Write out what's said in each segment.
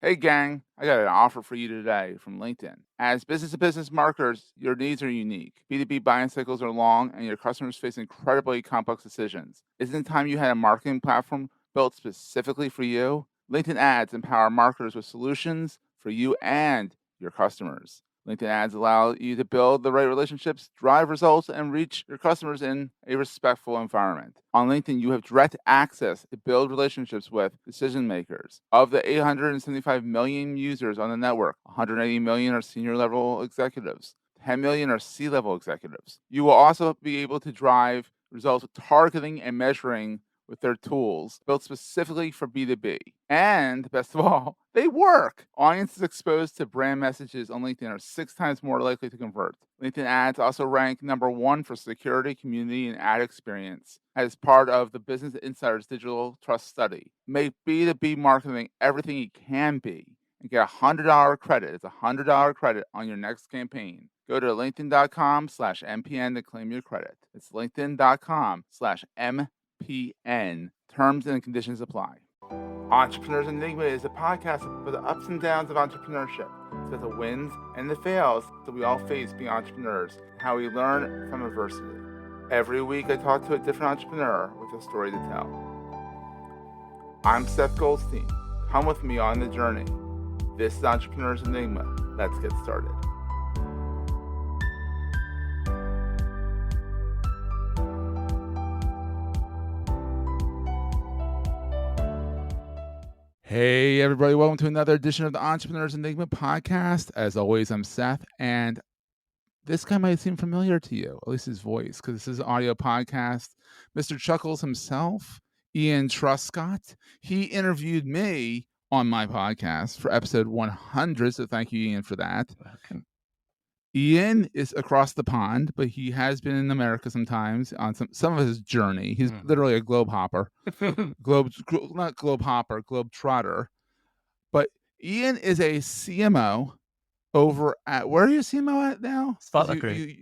Hey gang, I got an offer for you today from LinkedIn. As business-to-business marketers, your needs are unique. B2B buying cycles are long and your customers face incredibly complex decisions. Isn't it time you had a marketing platform built specifically for you? LinkedIn ads empower marketers with solutions for you and your customers. LinkedIn ads allow you to build the right relationships, drive results, and reach your customers in a respectful environment. On LinkedIn, you have direct access to build relationships with decision makers. Of the 875 million users on the network, 180 million are senior level executives. 10 million are C-level executives. You will also be able to drive results with targeting and measuring with their tools built specifically for B2B. And best of all, they work. Audiences exposed to brand messages on LinkedIn are 6 times more likely to convert. LinkedIn ads also rank number 1 for security, community, and ad experience as part of the Business Insider's Digital Trust Study. Make B2B marketing everything it can be and get a $100 credit. It's a $100 credit on your next campaign. Go to linkedin.com/MPN to claim your credit. It's linkedin.com/MPN. Terms and conditions apply. Entrepreneurs Enigma is a podcast for the ups and downs of entrepreneurship. It's about the wins and the fails that we all face being entrepreneurs, how we learn from adversity. Every week I talk to a different entrepreneur with a story to tell. I'm Seth Goldstein. Come with me on the journey. This is Entrepreneurs Enigma. Let's get started. Hey, everybody. Welcome to another edition of the Entrepreneurs Enigma podcast. As always, I'm Seth, and this guy might seem familiar to you, at least his voice, because this is an audio podcast. Mr. Chuckles himself, Ian Truscott, he interviewed me on my podcast for episode 100, so thank you, Ian, for that. Welcome. Ian is across the pond, but he has been in America sometimes on some of his journey. He's literally a globe hopper. Globe trotter. But Ian is a CMO over at, where are you CMO at now? Spotler Group.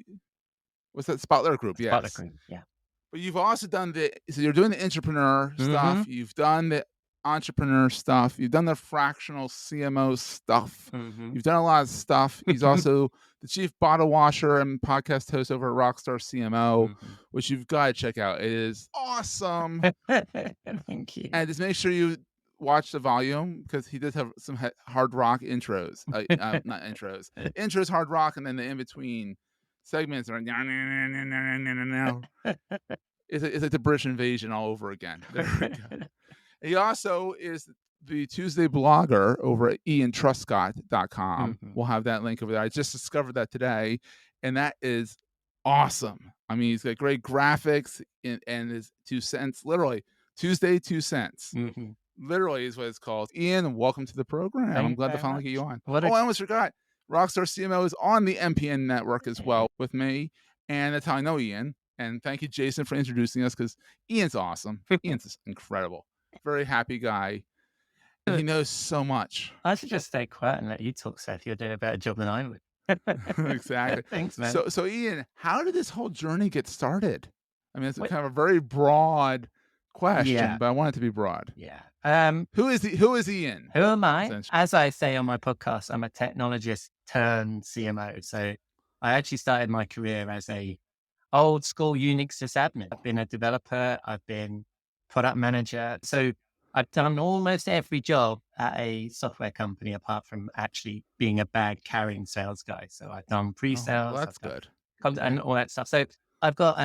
What's that? Spotler Group, yes. Spotler Group, yeah. But you've also done so you're doing the entrepreneur stuff. You've done the entrepreneur stuff. You've done the fractional CMO stuff. You've done a lot of stuff. He's also the chief bottle washer and podcast host over at Rockstar CMO, which you've got to check out. It is awesome. Thank you. And just make sure you watch the volume, because he does have some hard rock intros. Not intros. Intros, hard rock, and then the in-between segments are it's like the British invasion all over again. There we go. He also is the Tuesday blogger over at iantruscott.com. We'll have that link over there. I just discovered that today, and that is awesome. I mean, he's got great graphics and his 2 cents, literally Tuesday 2 cents. Literally is what it's called. Ian, welcome to the program. I'm glad to finally get you on. I almost forgot. Rockstar CMO is on the MPN network as well with me, and that's how I know Ian. And thank you, Jason, for introducing us, because Ian's awesome. Ian's just incredible. Very happy guy. And he knows so much. I should just stay quiet and let you talk, Seth. You'll do a better job than I would. Exactly. Thanks, man. So Ian, how did this whole journey get started? I mean, it's kind of a very broad question, but I want it to be broad. Yeah. Who is Ian? Who am I? As I say on my podcast, I'm a technologist turned CMO. So I actually started my career as a old school Unix sysadmin. I've been a developer. I've been product manager. So I've done almost every job at a software company, apart from actually being a bag carrying sales guy. So I've done pre-sales. Well, that's good. And all that stuff. So I've got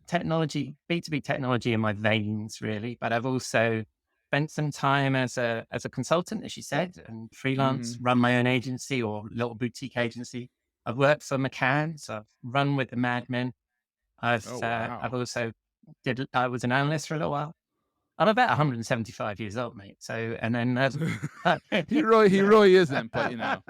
technology, B2B technology in my veins, really. But I've also spent some time as a consultant, as you said, and freelance, run my own agency or little boutique agency. I've worked for McCann, so I've run with the madmen. I've also I was an analyst for a little while. I'm about 175 years old, mate. So, and then he really isn't, but you know,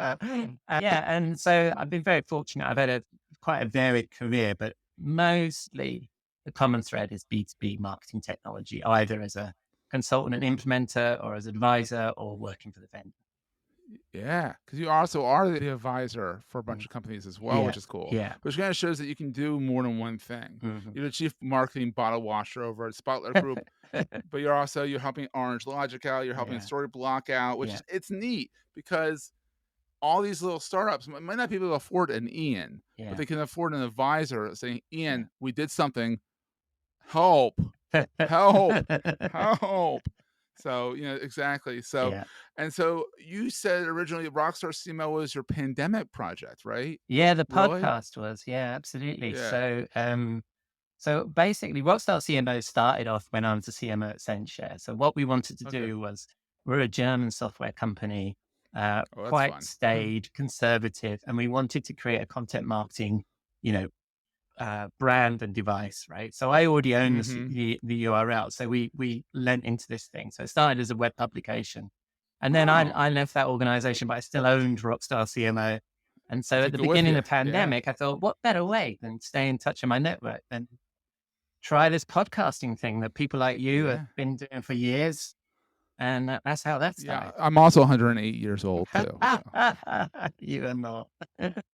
and so I've been very fortunate. I've had quite a varied career, but mostly the common thread is B2B marketing technology, either as a consultant and implementer, or as advisor, or working for the vendor. Yeah, because you also are the advisor for a bunch of companies as well, Yeah. which is cool. Yeah. Which kind of shows that you can do more than one thing. Mhm. You're the chief marketing bottle washer over at Spotler Group, but you're helping Orange Logic out. You're helping Yeah. Story Block out, which Yeah. is it's neat because all these little startups might not be able to afford an Ian, but Yeah. they can afford an advisor saying, Yeah. "Ian, we did something. Help, help, help." So, exactly. So, Yeah. and so you said originally Rockstar CMO was your pandemic project, right? Yeah, the Really? podcast was. Yeah, absolutely. Yeah. So basically, Rockstar CMO started off when I was a CMO at Accenture. So what we wanted to Okay. do was we're a German software company, Oh, that's quite fun. staid, conservative, and we wanted to create a content marketing, you know, brand and device, right? So I already own Mm-hmm. the URL, so we lent into this thing. So it started as a web publication, and then Oh, I left that organization, but I still owned Rockstar CMO. And so at took the it with beginning you. of the Yeah. pandemic, I thought, what better way than stay in touch with my network than try this podcasting thing that people like you have Yeah. been doing for years, and that's how that Yeah. started. I'm also 108 years old too. So. You are not.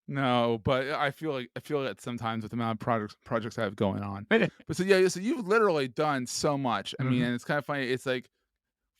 No, but I feel that sometimes with the amount of projects I have going on. But so yeah, so you've literally done so much. I mean, Mhm. and it's kind of funny. It's like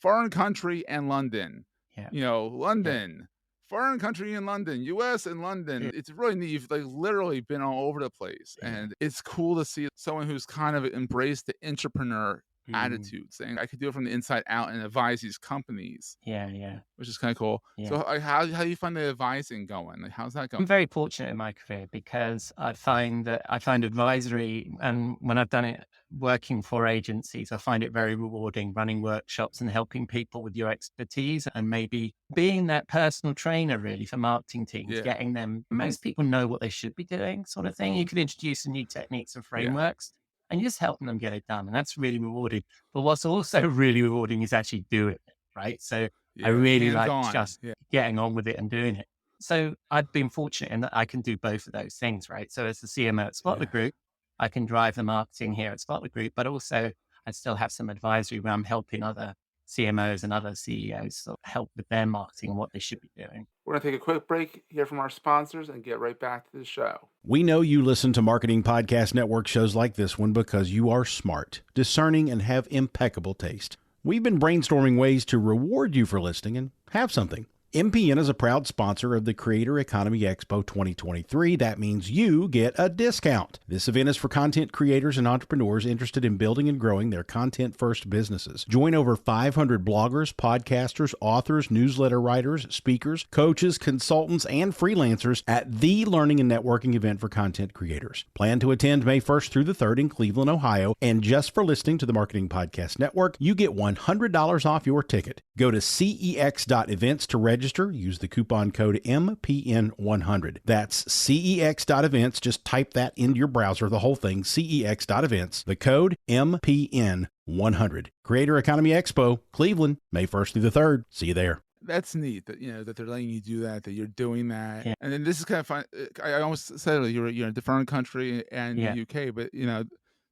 foreign country and London. Yeah, yeah, London, foreign country in London, US and yeah, London. It's really neat. You've like literally been all over the place. yeah. And it's cool to see someone who's kind of embraced the entrepreneur Mm. attitude, saying I could do it from the inside out and advise these companies, Yeah, yeah, which is kind of cool. yeah. So how do you find the advising going? Like how's that going? I'm very fortunate in my career because I find advisory, and when I've done it working for agencies, I find it very rewarding running workshops and helping people with your expertise and maybe being that personal trainer really for marketing teams, Yeah. getting them, most people know what they should be doing sort of thing. You can introduce some new techniques and Yeah. frameworks and just helping them get it done. And that's really rewarding. But what's also really rewarding is actually doing it, right? So I Yeah. really Hands like on. just Yeah. getting on with it and doing it. So I've been fortunate in that I can do both of those things, right? So as the CMO at Yeah. Spotler Group, I can drive the marketing here at Spotler Group, but also I still have some advisory where I'm helping other CMOs and other CEOs sort of help with their marketing and what they should be doing. We're going to take a quick break, hear from our sponsors, and get right back to the show. We know you listen to Marketing Podcast Network shows like this one because you are smart, discerning, and have impeccable taste. We've been brainstorming ways to reward you for listening and have something. MPN is a proud sponsor of the Creator Economy Expo 2023. That means you get a discount. This event is for content creators and entrepreneurs interested in building and growing their content-first businesses. Join over 500 bloggers, podcasters, authors, newsletter writers, speakers, coaches, consultants, and freelancers at the learning and networking event for content creators. Plan to attend May 1st through the 3rd in Cleveland, Ohio, and just for listening to the Marketing Podcast Network, you get $100 off your ticket. Go to cex.events to register. Use the coupon code MPN100. That's cex.events. Just type that into your browser, the whole thing, cex.events. The code MPN100. Creator Economy Expo, Cleveland, May 1st through the 3rd. See you there. That's neat that that they're letting you do that, that you're doing that. Yeah. And then this is kind of fun. I almost said you're in a different country and Yeah. the UK, but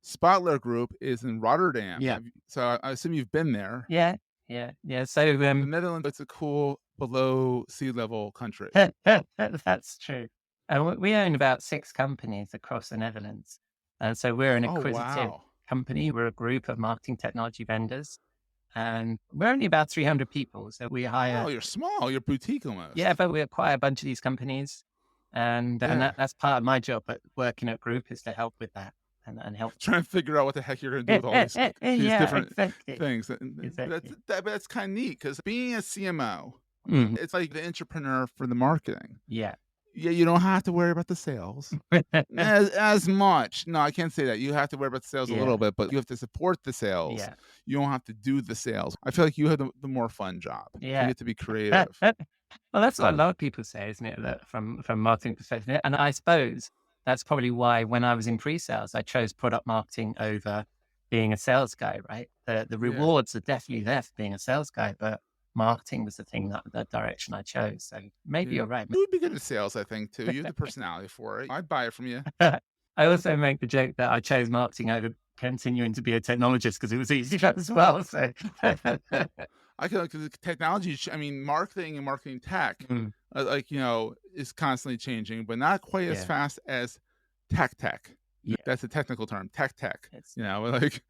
Spotler Group is in Rotterdam. Yeah. So I assume you've been there. Yeah. Yeah. Yeah. So, The Netherlands, it's a cool below sea level country. that's true. And we own about 6 companies across the Netherlands. And so we're an Oh, acquisitive wow. company. We're a group of marketing technology vendors. And we're only about 300 people. So we hire. Oh, you're small. You're boutique almost. Yeah, but we acquire a bunch of these companies. And Yeah. that's part of my job at working at Group is to help with that and help. Trying to figure out what the heck you're going to do with all these Yeah, different exactly. things. And Exactly. that's kind of neat because being a CMO, Mm, it's like the entrepreneur for the marketing. yeah. Yeah, you don't have to worry about the sales as much. No, I can't say that. You have to worry about the sales a Yeah. little bit, but you have to support the sales. Yeah. You don't have to do the sales. I feel like you have the more fun job. Yeah. You get to be creative. Well, that's what a lot of people say, isn't it? That from marketing perspective, and I suppose that's probably why when I was in pre-sales, I chose product marketing over being a sales guy. Right? The rewards are definitely there for being a sales guy, but marketing was the thing the direction I chose. So maybe you're right. You would be good at sales, I think, too. You have the personality for it. I'd buy it from you. I also make the joke that I chose marketing over continuing to be a technologist because it was easier as well. So I can, because technology, I mean, marketing and marketing tech, is constantly changing, but not quite as Yeah. fast as tech. Yeah. That's a technical term, tech. It's, Like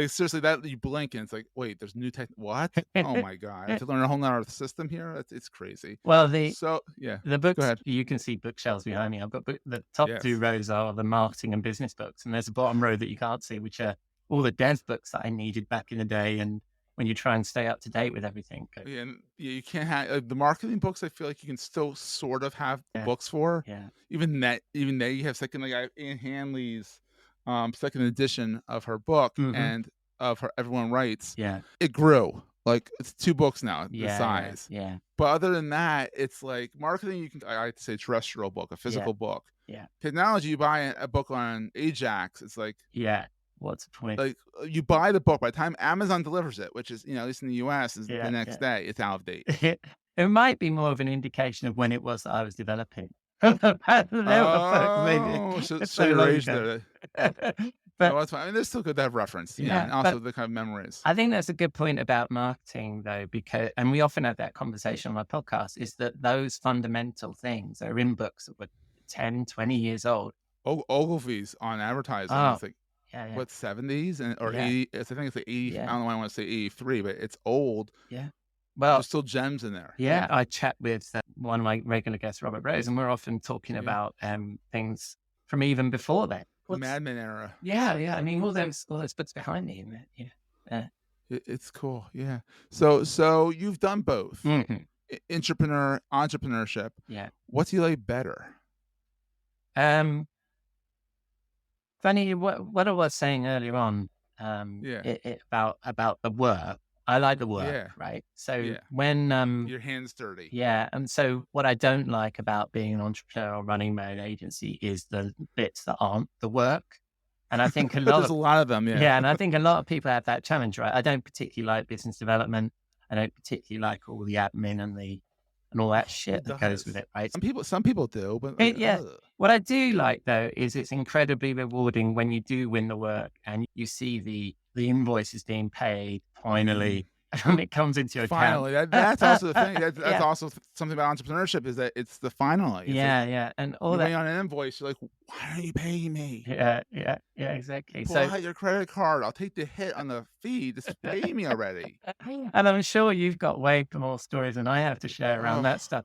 seriously, that you blink and it's like, wait, there's new tech. What? Oh my god, I have to learn a whole nother system here. It's crazy. Well, So yeah, the go books, ahead. you can see bookshelves behind me. I've got the top Yes. 2 rows are the marketing and business books, and there's a bottom row that you can't see, which are all the dev books that I needed back in the day. And when you try and stay up to date with everything. Yeah, and you can't have the marketing books. I feel like you can still sort of have the Yeah. books for. Yeah. Even that you have second, like I have Anne Hanley's second edition of her book and of her Everyone Writes. Yeah. It grew. Like it's 2 books now, the Yeah. size. Yeah. But other than that, it's like marketing. I like to say terrestrial book, a physical book. Yeah. Technology, you buy a book on Ajax. It's like, Yeah. What's the point? like you buy the book by the time Amazon delivers it, which is, at least in the US, is the next day. It's out of date. It might be more of an indication of when it was that I was developing. So So your long age ago. there. But That's fine. I mean, they're still good to have reference. And also the kind of memories. I think that's a good point about marketing, though, because, and we often have that conversation on my podcast, is that those fundamental things are in books that were 10, 20 years old. Ogilvy's on advertising. It's like, what, 70s or 80? I think it's like 80. I don't know why I want to say 83, but it's old. Yeah. Well, there's still gems in there. Yeah. I chat with one of my regular guests, Robert Rose, and we're often talking about things from even before that. The Madmen era. Yeah. I mean, all those books behind me. It's cool. Yeah. So you've done both. Entrepreneurship. Yeah. What do you like better? Funny, what I was saying earlier on, about the work. I like the work, right? So when your hands dirty. Yeah. And so what I don't like about being an entrepreneur or running my own agency is the bits that aren't the work. And I think there's a lot of them. Yeah. And I think a lot of people have that challenge, right? I don't particularly like business development. I don't particularly like all the admin and all that shit that goes with it, right? Some people do, but What I do like, though, is it's incredibly rewarding when you do win the work and you see the invoices being paid finally, and it comes into your account. That's also the thing. That's also something about entrepreneurship, is that it's the finally. It's and all you're that. waiting on an invoice. You're like, why aren't you paying me? Yeah, exactly. Pull out your credit card. I'll take the hit on the fee. Just pay me already. And I'm sure you've got way more stories than I have to share around that stuff.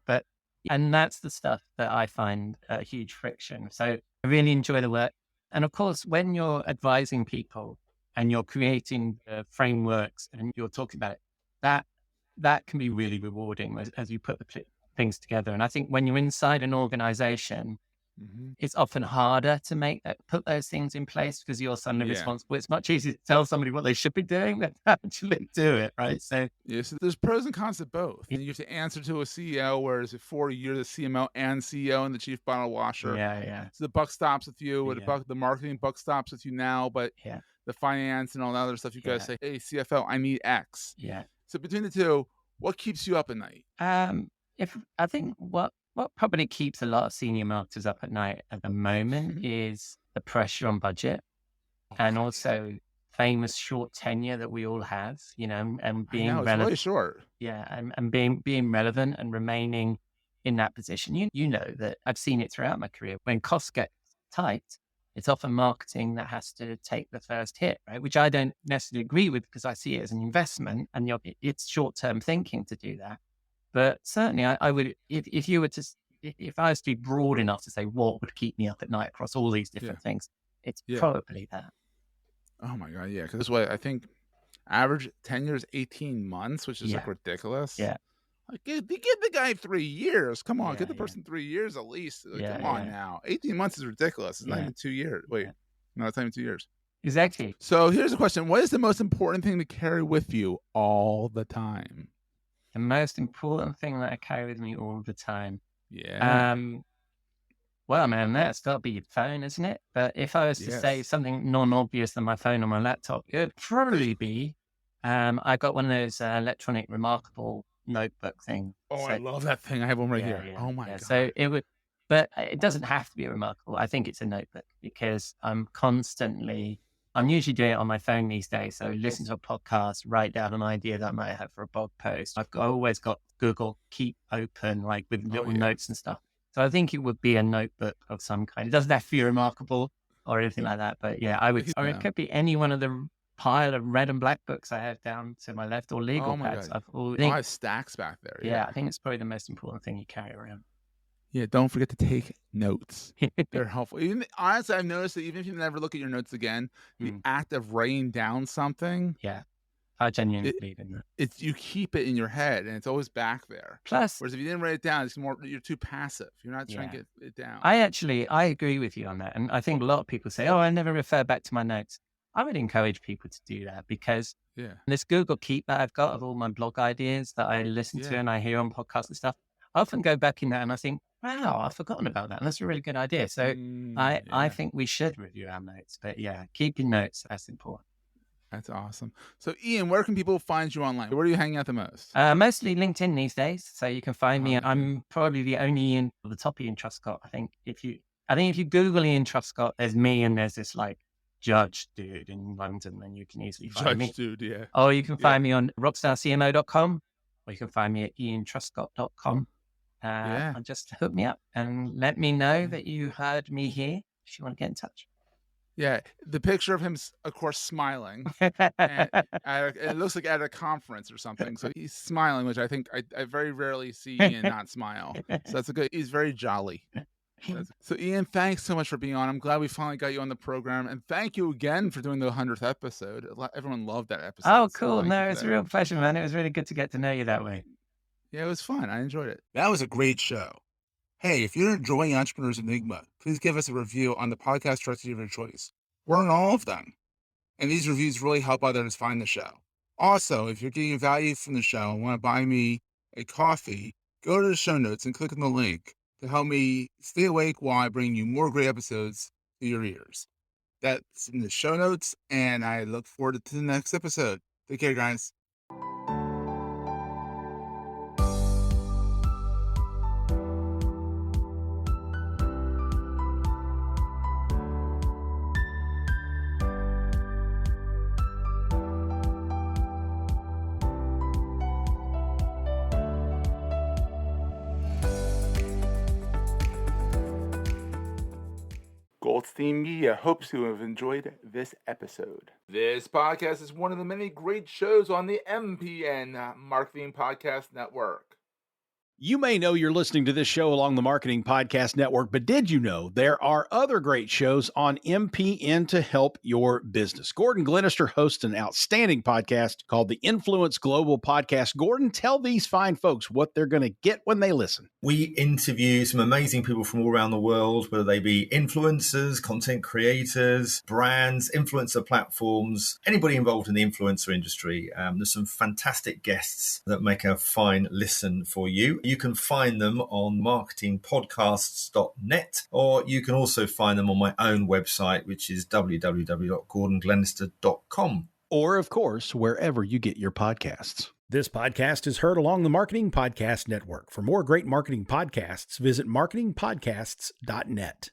And that's the stuff that I find a huge friction. So I really enjoy the work. And of course, when you're advising people and you're creating frameworks and you're talking about it, that can be really rewarding as you put the things together. And I think when you're inside an organization, it's often harder to put those things in place because you're suddenly responsible. It's much easier to tell somebody what they should be doing than actually do it, right? So so there's pros and cons to both. And you have to answer to a CEO, whereas before you're the CMO and CEO and the chief bottle washer. So the buck stops with you, or the marketing buck stops with you now, but the finance and all that other stuff, you guys say, hey, CFO, I need X. So between the two, what keeps you up at night? I think what probably keeps a lot of senior marketers up at night at the moment is the pressure on budget, and also famous short tenure that we all have, and being relevant. Really short. And being relevant and remaining in that position. You know that I've seen it throughout my career. When costs get tight, it's often marketing that has to take the first hit, right? Which I don't necessarily agree with, because I see it as an investment and it's short-term thinking to do that. But certainly I would, if I was to be broad enough to say what would keep me up at night across all these different things, it's probably that. Oh my God. Yeah. Because this way, I think average tenure is 18 months, which is like ridiculous. Like, give the guy 3 years. Come on, give the person 3 years at least. Like, come on now. 18 months is ridiculous. It's not even 2 years. Wait, no, it's not even 2 years. Exactly. So here's a question. What is the most important thing to carry with you all the time? The most important thing that I carry with me all the time. Well, man, that's got to be your phone, isn't it? But if I was to say something non-obvious than my phone or my laptop, it would probably be, I got one of those electronic remarkable notebook thing. I love that thing. I have one right here. Oh my God. So but it doesn't have to be remarkable. I think it's a notebook because I'm constantly I'm usually doing it on my phone these days. So listen to a podcast, write down an idea that I might have for a blog post. I've always got Google Keep open, like with little notes and stuff. So I think it would be a notebook of some kind. It doesn't have to be remarkable or anything like that. But yeah, I would, or it could be any one of the pile of red and black books I have down to my left, or legal pads. God. I have stacks back there. Yeah, I think it's probably the most important thing you carry around. Yeah, don't forget to take notes. They're helpful. Honestly, I've noticed that even if you never look at your notes again, the act of writing down something. Yeah, I genuinely believe in that. You keep it in your head, and it's always back there. Plus, whereas if you didn't write it down, you're too passive. You're not trying to get it down. I agree with you on that, and I think a lot of people say, "Oh, I never refer back to my notes." I would encourage people to do that, because this Google Keep that I've got of all my blog ideas that I listen to and I hear on podcasts and stuff, I often go back in that and I think, wow, I've forgotten about that. And that's a really good idea. So I think we should review our notes. But yeah, keep your notes. That's important. That's awesome. So Ian, where can people find you online? Where are you hanging out the most? Mostly LinkedIn these days. So you can find me. I'm probably the only Ian, the top Ian Truscott. I think if you Google Ian Truscott, there's me and there's this like judge dude in London, then you can easily find me. Dude, yeah. Or you can find me on rockstarcmo.com, or you can find me at iantruscott.com. And just hook me up and let me know that you heard me here if you want to get in touch. Yeah, the picture of him, of course, smiling. And it looks like at a conference or something. So he's smiling, which I think I very rarely see Ian not smile. So that's he's very jolly. So Ian, thanks so much for being on. I'm glad we finally got you on the program, and thank you again for doing the 100th episode. Everyone loved that episode. Oh, cool. No, it's a real pleasure, man. It was really good to get to know you that way. Yeah, it was fun. I enjoyed it. That was a great show. Hey, if you're enjoying Entrepreneurs Enigma, please give us a review on the podcast directory of your choice. We're on all of them. And these reviews really help others find the show. Also, if you're getting value from the show and want to buy me a coffee, go to the show notes and click on the link to help me stay awake while I bring you more great episodes to your ears. That's in the show notes, and I look forward to the next episode. Take care, guys. Goldstein Media hopes you have enjoyed this episode. This podcast is one of the many great shows on the MPN Marketing Podcast Network. You may know you're listening to this show along the Marketing Podcast Network, but did you know there are other great shows on MPN to help your business? Gordon Glenister hosts an outstanding podcast called the Influence Global Podcast. Gordon, tell these fine folks what they're going to get when they listen. We interview some amazing people from all around the world, whether they be influencers, content creators, brands, influencer platforms, anybody involved in the influencer industry. There's some fantastic guests that make a fine listen for you. You can find them on marketingpodcasts.net, or you can also find them on my own website, which is www.gordonglenister.com. Or, of course, wherever you get your podcasts. This podcast is heard along the Marketing Podcast Network. For more great marketing podcasts, visit marketingpodcasts.net.